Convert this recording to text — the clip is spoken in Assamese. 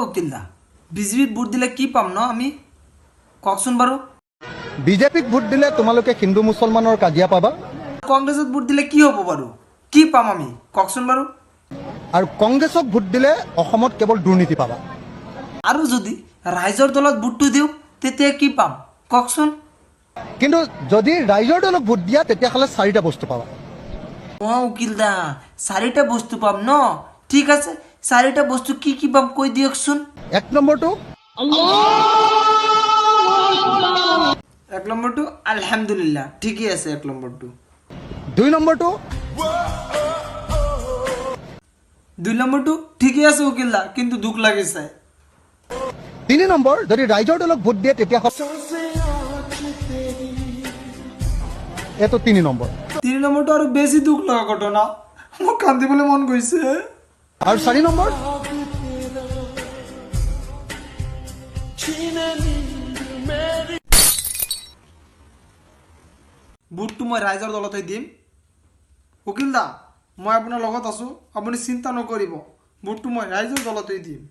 উকিল দা বিজেপিত ভোট দিলে কি পাম ন আমি কওকচোন বাৰু বিজেপিক ভোট দিলে তোমালোকে হিন্দু মুছলমানৰ কাজিয়া পাবা কংগ্ৰেছত ভোট দিলে কি হ'ব বাৰু কি পাম আমি কওকচোন বাৰু আৰু কংগ্ৰেছক ভোট দিলে অসমত কেৱল দুৰ্নীতি পাবা আৰু যদি ৰাইজৰ দলত ভোটটো দিওঁ তেতিয়া কি পাম কওকচোন কিন্তু যদি ৰাইজৰ দলক ভোট দিয়া তেতিয়াহ'লে চাৰিটা বস্তু পাবা উকিল দা চাৰিটা বস্তু পাম ন ঠিক আছে চাৰিটা বস্তু কি পাম কৈ দিয়কচোন এক নম্বৰটো এক নম্বৰটো আলহামদুলিল্লাহ ঠিকই আছে এক নম্বৰটো দুই নম্বৰটো দুই নম্বৰটো ঠিকই আছে উকিল দা কিন্তু দুখ লাগিছে তিনি নম্বৰ যদি ৰাইজৰ দলক ভোট দিয়ে তেতিয়াহ'লে এইটো তিনি নম্বৰ তিনি নম্বৰটো আৰু বেছি দুখ লগা ঘটনা মোক কান্দিবলৈ মন গৈছে আৰু চাৰি নম্বৰ ভোটটো মই ৰাইজৰ দলতে দিম উকিল দা মই আপোনাৰ লগত আছো আপুনি চিন্তা নকৰিব ভোটটো মই ৰাইজৰ দলতে দিম